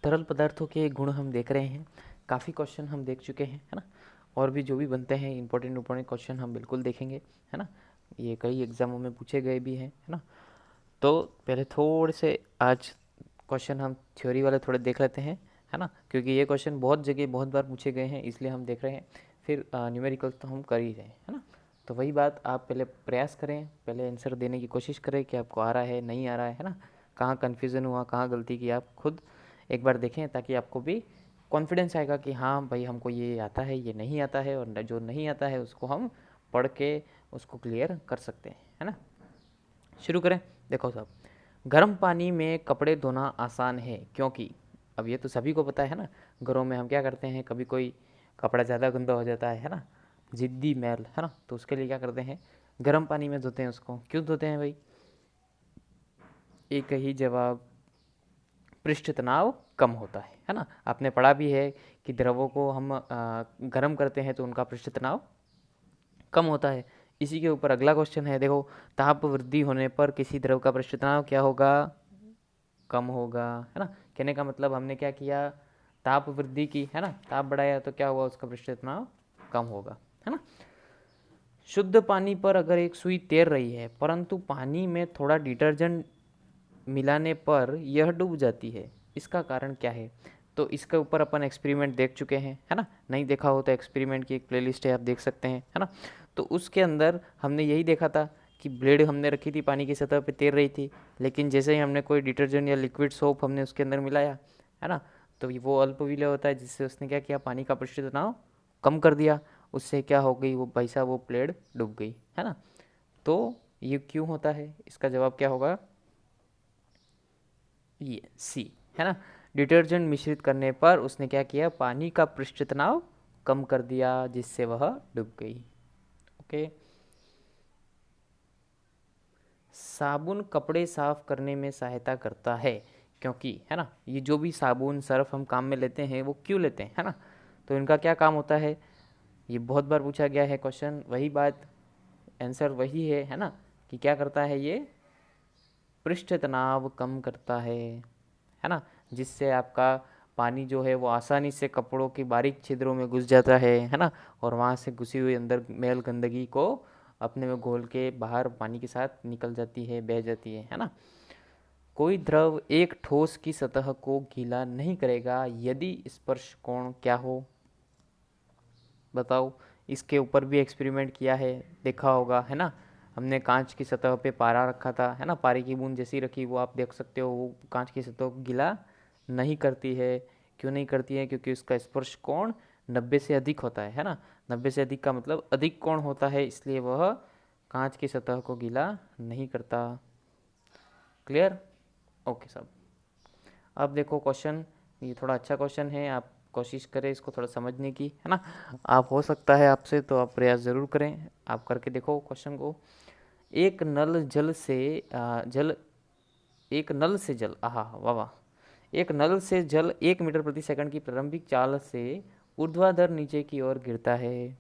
तरल पदार्थों के गुण हम देख रहे हैं, काफ़ी क्वेश्चन हम देख चुके हैं, है ना। और भी जो भी बनते हैं इंपॉर्टेंट क्वेश्चन हम बिल्कुल देखेंगे, है ना। ये कई एग्जामों में पूछे गए भी हैं, है ना। तो पहले थोड़े से आज क्वेश्चन हम थ्योरी वाले थोड़े देख लेते हैं, है ना, क्योंकि ये क्वेश्चन बहुत जगह बहुत बार पूछे गए हैं, इसलिए हम देख रहे हैं। फिर न्यूमेरिकल तो हम कर ही रहे हैं, है ना। तो वही बात, आप पहले प्रयास करें, पहले आंसर देने की कोशिश करें कि आपको आ रहा है नहीं आ रहा है ना। कहाँ कन्फ्यूज़न हुआ, कहाँ गलती की, आप खुद एक बार देखें, ताकि आपको भी कॉन्फिडेंस आएगा कि हाँ भाई हमको ये आता है, ये नहीं आता है, और जो नहीं आता है उसको हम पढ़ के उसको क्लियर कर सकते हैं, है ना। शुरू करें। देखो साहब, गर्म पानी में कपड़े धोना आसान है क्योंकि, अब ये तो सभी को पता है ना, घरों में हम क्या करते हैं, कभी कोई कपड़ा ज़्यादा गंदा हो जाता है ना, जिद्दी मैल, है ना, तो उसके लिए क्या करते हैं, गर्म पानी में धोते हैं उसको। क्यों धोते हैं भाई? एक ही जवाब, पृष्ठ तनाव कम होता है ना। आपने पढ़ा भी है कि द्रवों को हम गर्म करते हैं तो उनका पृष्ठ तनाव कम होता है। इसी के ऊपर अगला क्वेश्चन है, देखो, ताप वृद्धि होने पर किसी द्रव का पृष्ठ तनाव क्या होगा? कम होगा, है ना। कहने का मतलब हमने क्या किया, ताप वृद्धि की, है ना, ताप बढ़ाया तो क्या हुआ, उसका पृष्ठ तनाव कम होगा, है ना। शुद्ध पानी पर अगर एक सुई तैर रही है परंतु पानी में थोड़ा डिटर्जेंट मिलाने पर यह डूब जाती है, इसका कारण क्या है? तो इसके ऊपर अपन एक्सपेरिमेंट देख चुके हैं, है ना। नहीं देखा हो तो एक्सपेरिमेंट की एक प्लेलिस्ट है, आप देख सकते हैं, है ना। तो उसके अंदर हमने यही देखा था कि ब्लेड हमने रखी थी, पानी की सतह पे तैर रही थी, लेकिन जैसे ही हमने कोई डिटर्जेंट या लिक्विड सोप हमने उसके अंदर मिलाया, है ना, तो वो अल्प विलेय होता है, जिससे उसने क्या किया, पानी का पृष्ठ तनाव कम कर दिया। उससे क्या हो गई, वो भाई साहब वो ब्लेड डूब गई, है ना। तो ये क्यों होता है, इसका जवाब क्या होगा, ये सी, है ना। डिटर्जेंट मिश्रित करने पर उसने क्या किया, पानी का पृष्ठ तनाव कम कर दिया, जिससे वह डूब गई। ओके। साबुन कपड़े साफ करने में सहायता करता है क्योंकि, है ना, ये जो भी साबुन सर्फ हम काम में लेते हैं वो क्यों लेते हैं, है ना। तो इनका क्या काम होता है, ये बहुत बार पूछा गया है क्वेश्चन, वही बात, आंसर वही है ना, कि क्या करता है ये, पृष्ठ तनाव कम करता है ना, जिससे आपका पानी जो है वो आसानी से कपड़ों की बारीक छिद्रों में घुस जाता है ना, और वहाँ से घुसी हुई अंदर मैल गंदगी को अपने में घोल के बाहर पानी के साथ निकल जाती है, बह जाती है ना। कोई द्रव एक ठोस की सतह को गीला नहीं करेगा यदि स्पर्श कोण क्या हो, बताओ। इसके ऊपर भी एक्सपेरिमेंट किया है, देखा होगा, है ना। हमने कांच की सतह पे पारा रखा था, है ना, पारे की बूंद जैसी रखी, वो आप देख सकते हो, वो कांच की सतह को गीला नहीं करती है। क्यों नहीं करती है? क्योंकि उसका स्पर्श कोण 90 से अधिक होता है ना। 90 से अधिक का मतलब अधिक कोण होता है, इसलिए वह कांच की सतह को गीला नहीं करता। क्लियर? ओके साहब। अब देखो क्वेश्चन, ये थोड़ा अच्छा क्वेश्चन है, आप कोशिश करें इसको थोड़ा समझने की, है ना। आप हो सकता है आपसे, तो आप प्रयास ज़रूर करें, आप करके देखो क्वेश्चन को। एक नल जल से जल एक नल से जल, आहा वाह वाह, एक नल से जल 1 मीटर प्रति सेकंड की प्रारंभिक चाल से ऊर्ध्वाधर नीचे की ओर गिरता है।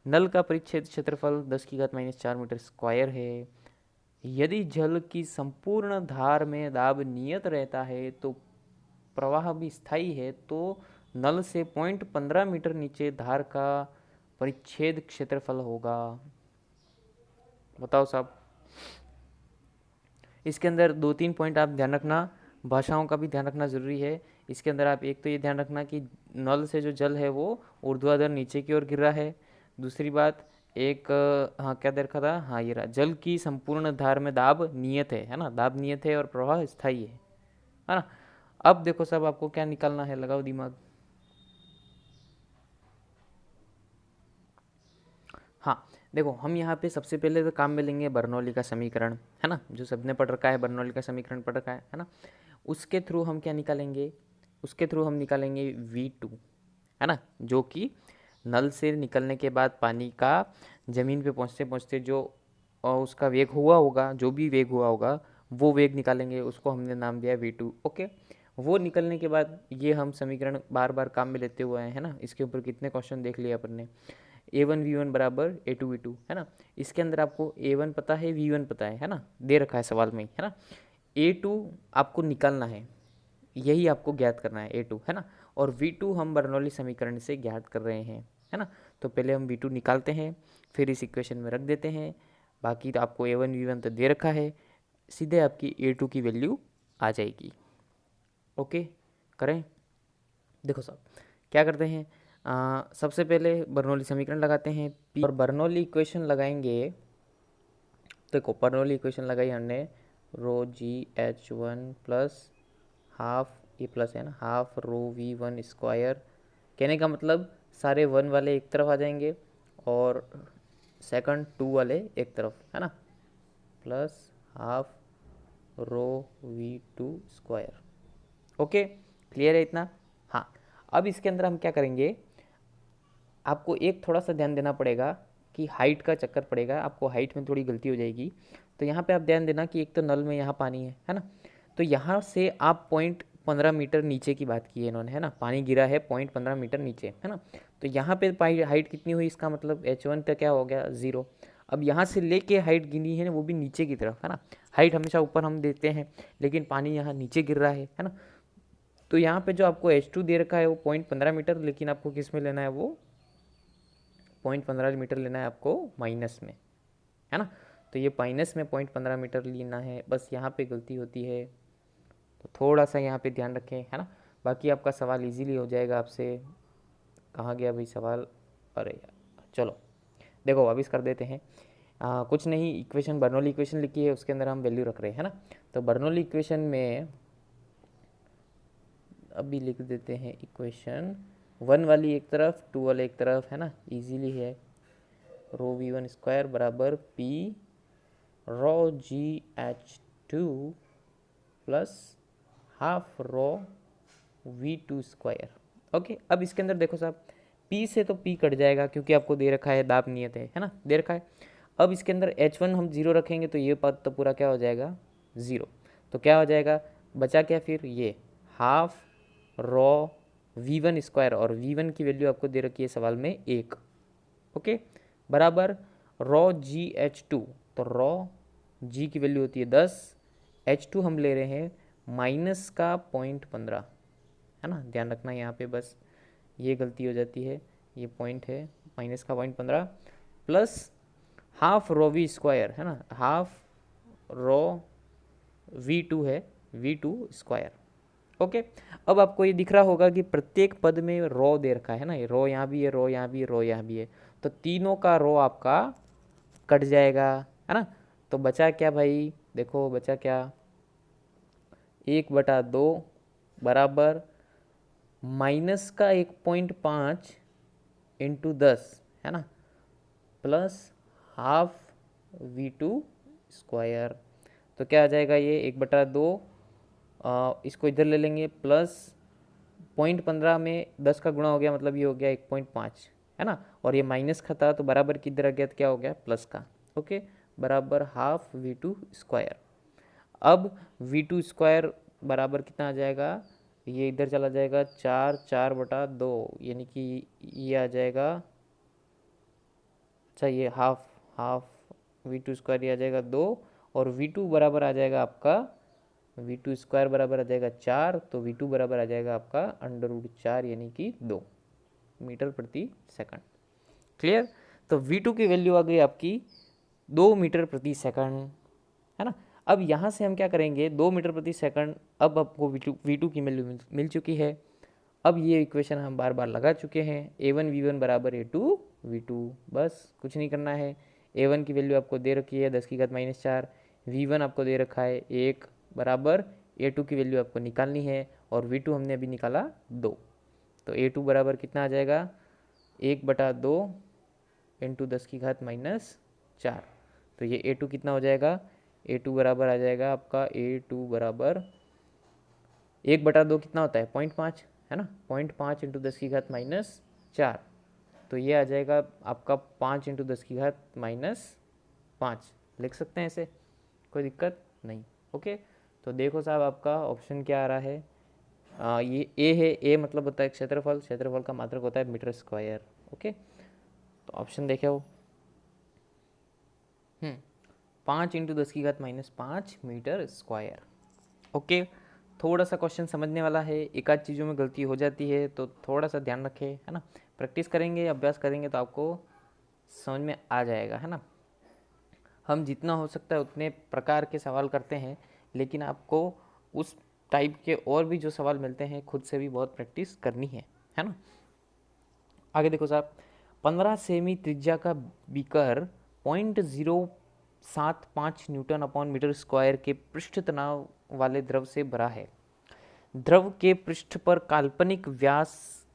नल का परिच्छेद क्षेत्रफल 10⁻⁴ मीटर स्क्वायर है। यदि जल की संपूर्ण धार में दाब नियत रहता है तो प्रवाह भी स्थायी है, तो नल से 0.15 मीटर नीचे धार का परिच्छेद क्षेत्रफल होगा। बताओ साहब। इसके अंदर 2-3 पॉइंट आप ध्यान रखना, भाषाओं का भी ध्यान रखना ज़रूरी है। इसके अंदर आप एक तो ये ध्यान रखना कि नल से जो जल है वो ऊर्ध्वाधर नीचे की ओर गिर रहा है। दूसरी बात, एक हाँ क्या देखा था, हाँ ये रहा, जल की संपूर्ण धार में दाब नियत है ना, दाब नियत है और प्रवाह स्थायी है ना। अब देखो साहब, आपको क्या निकालना है, लगाओ दिमाग। हाँ, देखो, हम यहाँ पे सबसे पहले तो काम में लेंगे बर्नौली का समीकरण, है ना, जो सबने पढ़ रखा है, बर्नौली का समीकरण पढ़ रखा है ना। उसके थ्रू हम क्या निकालेंगे, उसके थ्रू हम निकालेंगे V2, है ना, जो कि नल से निकलने के बाद पानी का ज़मीन पे पहुँचते पहुँचते जो उसका वेग हुआ होगा, जो भी वेग हुआ होगा वो वेग निकालेंगे, उसको हमने नाम दिया V2। ओके। वो निकलने के बाद ये हम समीकरण बार बार काम में लेते हुए आए हैं ना, इसके ऊपर कितने क्वेश्चन देख लिए अपन ने। A1 V1 बराबर A2 V2, है ना। इसके अंदर आपको A1 पता है, V1 पता है ना, दे रखा है सवाल में ही, है ना। A2 आपको निकालना है, यही आपको ज्ञात करना है A2, है ना। और V2 हम बर्नौली समीकरण से ज्ञात कर रहे हैं, है ना। तो पहले हम V2 निकालते हैं, फिर इस इक्वेशन में रख देते हैं। बाकी तो आपको A1 V1 तो दे रखा है, सीधे आपकी A2 की वैल्यू आ जाएगी। ओके, करें। देखो साहब क्या करते हैं, सबसे पहले बर्नौली समीकरण लगाते हैं P, और बर्नौली इक्वेशन लगाएंगे। देखो बर्नौली इक्वेशन लगाई हमने, रो GH1 प्लस हाफ, ये प्लस है ना, हाफ रो V1 स्क्वायर। कहने का मतलब सारे 1 वाले एक तरफ आ जाएंगे और सेकंड 2 वाले एक तरफ, है ना, plus half rho V2 square. Okay, clear है इतना। हाँ, अब इसके अंदर हम क्या करेंगे, आपको एक थोड़ा सा ध्यान देना पड़ेगा कि हाइट का चक्कर पड़ेगा, आपको हाइट में थोड़ी गलती हो जाएगी। तो यहाँ पे आप ध्यान देना कि एक तो नल में यहाँ पानी है ना। तो यहाँ से आप 0.15 मीटर नीचे की बात की है इन्होंने, है ना, पानी गिरा है 0.15 मीटर नीचे, है ना। तो यहाँ पे हाइट कितनी हुई, इसका मतलब H1 तक क्या हो गया, 0। अब यहाँ से लेके हाइट गिनी है वो भी नीचे की तरफ, है ना। हाइट हमेशा ऊपर हम देते हैं, लेकिन पानी यहाँ नीचे गिर रहा है ना। तो यहाँ पे जो आपको H2 दे रखा है वो 0.15 मीटर, लेकिन आपको किस में लेना है, वो 0.15 मीटर लेना है आपको माइनस में, है ना। तो ये माइनस में 0.15 मीटर लेना है, बस यहाँ पे गलती होती है, तो थोड़ा सा यहाँ पे ध्यान रखें, है ना। बाकी आपका सवाल इजीली हो जाएगा आपसे। कहाँ गया भाई सवाल, अरे यार, चलो देखो वापस कर देते हैं। कुछ नहीं, इक्वेशन बर्नौली इक्वेशन लिखी है, उसके अंदर हम वैल्यू रख रहे हैं, है ना। तो बर्नौली इक्वेशन में अभी लिख देते हैं इक्वेशन, 1 वाली एक तरफ 2 वाले एक तरफ, है ना, इजीली है। रो V1 स्क्वायर बराबर P रो GH2 plus half rho V2 square. Okay, अब इसके अंदर देखो साहब, P से तो P कट जाएगा क्योंकि आपको दे रखा है, दाब नियत है ना, दे रखा है। अब इसके अंदर H1 हम 0 रखेंगे तो ये पद तो पूरा क्या हो जाएगा, 0। तो क्या हो जाएगा, बचा क्या फिर, ये हाफ रो V1 स्क्वायर, और V1 की वैल्यू आपको दे रखी है सवाल में 1। ओके, बराबर रो GH2, तो रो G की वैल्यू होती है 10, H2 हम ले रहे हैं माइनस का 0.15, है ना। ध्यान रखना यहाँ पे बस ये गलती हो जाती है, ये पॉइंट है माइनस का 0.15 plus half rho V square, है ना, हाफ रो V2 है, V2 स्क्वायर। ओके, अब आपको ये दिख रहा होगा कि प्रत्येक पद में रो दे रखा है ना, ये रो यहाँ भी है, रो यहाँ भी है, रो यहाँ भी है, तो तीनों का रो आपका कट जाएगा, है ना। तो बचा क्या भाई, देखो बचा क्या, 1/2 बराबर माइनस का 1.5 इंटू 10, है ना, प्लस हाफ V2 स्क्वायर। तो क्या आ जाएगा ये 1/2, इसको इधर ले लेंगे, प्लस 0.15 में 10 का गुणा हो गया, मतलब ये हो गया 1.5, है ना। और ये माइनस का था तो बराबर किधर आ गया, तो क्या हो गया, प्लस का। ओके, बराबर हाफ V2 स्क्वायर। अब V2 स्क्वायर बराबर कितना आ जाएगा, ये इधर चला जाएगा 4/2, यानी कि ये आ जाएगा, अच्छा ये हाफ हाफ V2 स्क्वायर ये आ जाएगा 2, और V2 बराबर आ जाएगा आपका, V2 स्क्वायर बराबर आ जाएगा 4, तो V2 बराबर आ जाएगा आपका √4, यानी कि 2 मीटर प्रति सेकंड। क्लियर। तो V2 की वैल्यू आ गई आपकी 2 मीटर प्रति सेकंड, है ना। अब यहाँ से हम क्या करेंगे, 2 मीटर प्रति सेकंड, अब आपको V2 की वैल्यू मिल चुकी है। अब ये इक्वेशन हम बार बार लगा चुके हैं, A1 V1 बराबर A2 V2, बस कुछ नहीं करना है। A1 की वैल्यू आपको दे रखी है 10⁻⁴, V1 आपको दे रखा है 1, बराबर A2 की वैल्यू आपको निकालनी है, और V2 हमने अभी निकाला 2। तो A2 बराबर कितना आ जाएगा, 1/2 इंटू 10⁻⁴। तो ये A2 कितना हो जाएगा, A2 बराबर आ जाएगा आपका, A2 बराबर 1/2 कितना होता है, 0.5, है ना, 0.5 इंटू 10⁻⁴। तो ये आ जाएगा आपका 5 इंटू 10⁻⁻5, लिख सकते हैं ऐसे, कोई दिक्कत नहीं। ओके, तो देखो साहब आपका ऑप्शन क्या आ रहा है, ये ए है, ए मतलब होता है क्षेत्रफल, क्षेत्रफल का मात्रक होता है मीटर स्क्वायर। ओके, तो ऑप्शन देखे हो, 5 इंटू 10⁻⁵ मीटर स्क्वायर। ओके, थोड़ा सा क्वेश्चन समझने वाला है, एक आध चीज़ों में गलती हो जाती है तो थोड़ा सा ध्यान रखें, है ना। प्रैक्टिस करेंगे, अभ्यास करेंगे तो आपको समझ में आ जाएगा, है ना। हम जितना हो सकता है उतने प्रकार के सवाल करते हैं, लेकिन आपको उस टाइप के और भी जो सवाल मिलते हैं खुद से भी बहुत प्रैक्टिस करनी है ना। आगे देखो साहब, 15 सेमी त्रिज्या का beaker 0.075 newton upon metre square के पृष्ठ तनाव वाले द्रव से भरा है। द्रव के पृष्ठ पर काल्पनिक व्यास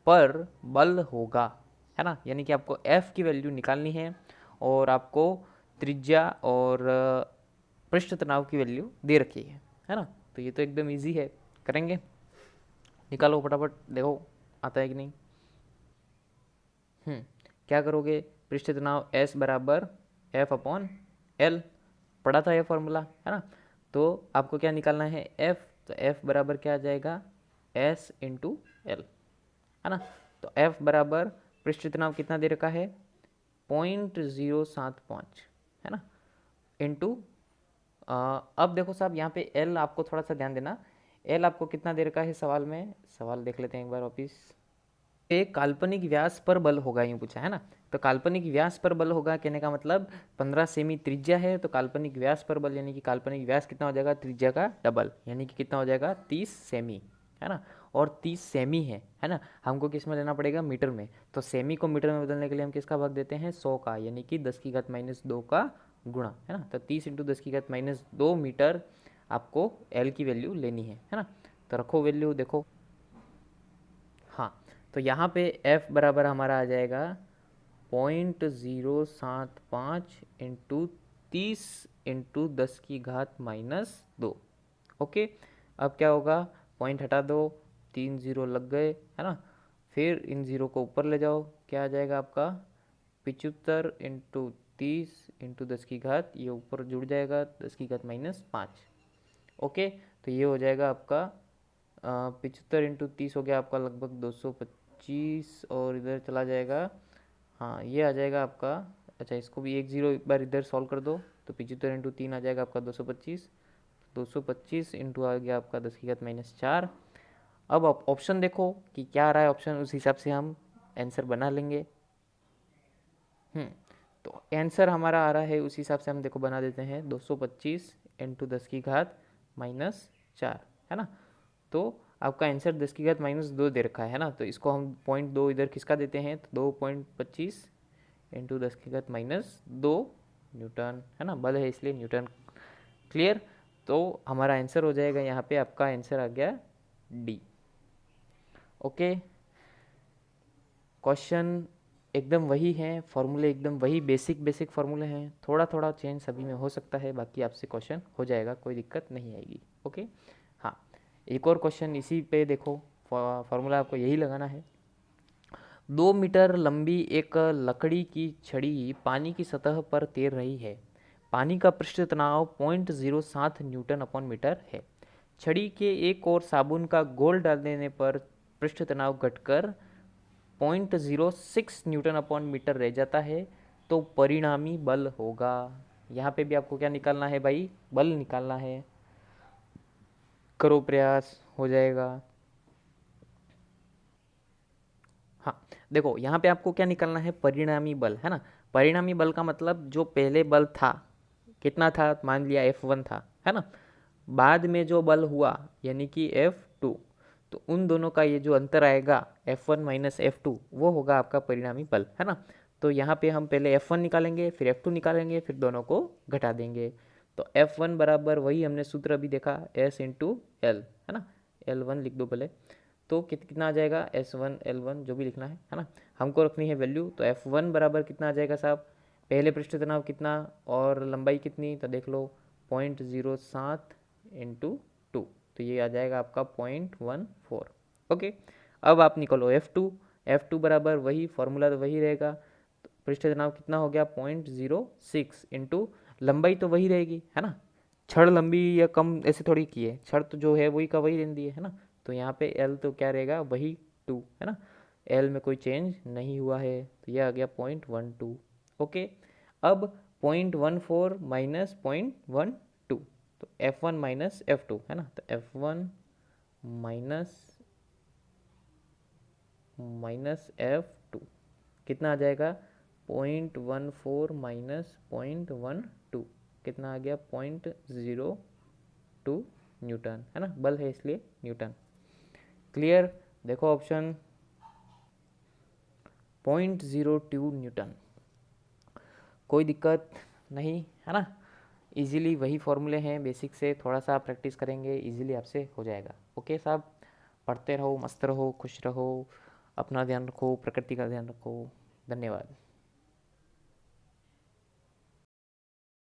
पर बल होगा, है ना। यानी कि आपको F की वैल्यू निकालनी है और आपको त्रिज्या और पृष्ठ तनाव की वैल्यू दे रखी है ना। तो ये तो एकदम इजी है, करेंगे, निकालो फटाफट, देखो आता है कि नहीं। क्या करोगे, पृष्ठ तनाव S बराबर F अपॉन L, पढ़ा था ये फॉर्मूला, है ना। तो आपको क्या निकालना है, F, तो F बराबर क्या आ जाएगा, S इंटू L, है ना। तो F बराबर पृष्ठ तनाव कितना दे रखा है, 0.075, है ना, इंटू अब देखो साहब यहाँ पे L आपको थोड़ा सा ध्यान देना, L आपको कितना दे रखा है सवाल में, सवाल देख लेते हैं एक बार वापिस। एक काल्पनिक व्यास पर बल होगा, यूँ पूछा है ना। तो काल्पनिक व्यास पर बल होगा कहने का मतलब 15 सेमी त्रिज्या है तो काल्पनिक व्यास पर बल, यानी कि काल्पनिक व्यास कितना हो जाएगा, त्रिज्या का डबल, यानी कि कितना हो जाएगा 30 सेमी, है ना। और 30 सेमी है ना, हमको किस में लेना पड़ेगा, मीटर में। तो सेमी को मीटर में बदलने के लिए हम किसका भाग देते हैं, 100 का, यानी कि 10⁻² का गुणा, है ना। तो 30 इंटू 10⁻² मीटर आपको एल की वैल्यू लेनी है ना। तो रखो वैल्यू, देखो, हाँ, तो यहाँ पे F बराबर हमारा आ जाएगा 0.075 इंटू 30 इंटू 10⁻²। ओके, अब क्या होगा, पॉइंट हटा दो, 3 0 लग गए, है ना। फिर इन ज़ीरो को ऊपर ले जाओ, क्या आ जाएगा आपका 75 इंटू 30 इंटू 10⁻, ये ऊपर जुड़ जाएगा 10⁻−5। ओके, तो ये हो जाएगा आपका 75 इंटू 30 हो गया आपका लगभग 225, और इधर चला जाएगा, हाँ ये आ जाएगा आपका, अच्छा इसको भी 1 0 एक बार इधर सॉल्व कर दो, तो 75 इंटू 3 आ जाएगा आपका 225, 225 इंटू आ गया आपका 10⁻4। अब आप ऑप्शन देखो कि क्या आ रहा है ऑप्शन, उस हिसाब से हम आंसर बना लेंगे। तो आंसर हमारा आ रहा है उस हिसाब से हम देखो बना देते हैं, 225 इंटू 10⁻4, है ना। तो आपका आंसर 10⁻² दे रखा है ना, तो इसको हम 0.2 इधर किसका देते हैं, तो 2.25 इंटू 10⁻² न्यूटन, है ना, बल है इसलिए न्यूटन। क्लियर, तो हमारा आंसर हो जाएगा यहाँ पे, आपका आंसर आ गया डी। ओके, क्वेश्चन एकदम वही है, फॉर्मूले एकदम वही बेसिक फार्मूले हैं, थोड़ा थोड़ा चेंज सभी में हो सकता है, बाकी आपसे क्वेश्चन हो जाएगा, कोई दिक्कत नहीं आएगी। ओके, हाँ, एक और क्वेश्चन इसी पे देखो, फार्मूला आपको यही लगाना है। 2 मीटर लंबी एक लकड़ी की छड़ी पानी की सतह पर तैर रही है। पानी का पृष्ठ तनाव 0.07 न्यूटन अपॉन मीटर है। छड़ी के एक और साबुन का घोल डाल देने पर पृष्ठ तनाव घटकर 0.06 न्यूटन अपॉन मीटर रह जाता है, तो परिणामी बल होगा। यहाँ पे भी आपको क्या निकालना है भाई, बल निकालना है, करो प्रयास, हो जाएगा। हाँ, देखो यहाँ पे आपको क्या निकालना है, परिणामी बल, है ना। परिणामी बल का मतलब जो पहले बल था कितना था, मान लिया F1 था, है ना। बाद में जो बल हुआ यानी कि F2, तो उन दोनों का ये जो अंतर आएगा F1 माइनस F2, वो होगा आपका परिणामी बल, है ना। तो यहाँ पे हम पहले F1 निकालेंगे, फिर F2 निकालेंगे, फिर दोनों को घटा देंगे। तो F1 बराबर वही हमने सूत्र अभी देखा, S इंटू एल, है ना, L1 लिख दो पहले, तो कितना आ जाएगा, S1 L1 जो भी लिखना है ना, हमको रखनी है वैल्यू। तो F1 बराबर कितना आ जाएगा साहब, पहले पृष्ठ तनाव कितना और लंबाई कितनी, तो देख लो 0.07 इंटू 2, तो ये आ जाएगा आपका 0.14। ओके, अब आप निकलो F2 बराबर वही फॉर्मूला तो वही रहेगा, तो पृष्ठ तनाव कितना हो गया 0.06 इंटू लंबाई तो वही रहेगी, है ना। छड़ लंबी या कम ऐसे थोड़ी की है, छड़ तो जो है वही का वही रहती है ना। तो यहाँ पे L तो क्या रहेगा, वही 2, है ना, L में कोई चेंज नहीं हुआ है, तो यह आ गया 0.12। ओके, अब 0.14 माइनस 0.12, तो F1 माइनस F2 है ना, तो F1 माइनस F2 कितना आ जाएगा, 0.14 माइनस 0.12 कितना आ गया, 0.02 न्यूटन है ना, बल है इसलिए न्यूटन। क्लियर, देखो ऑप्शन 0.02 न्यूटन, कोई दिक्कत नहीं है ना, इजीली वही फॉर्मूले हैं बेसिक से, थोड़ा सा प्रैक्टिस करेंगे इजीली आपसे हो जाएगा। ओके साहब, पढ़ते रहो, मस्त रहो, खुश रहो, अपना ध्यान रखो, प्रकृति का ध्यान रखो। धन्यवाद।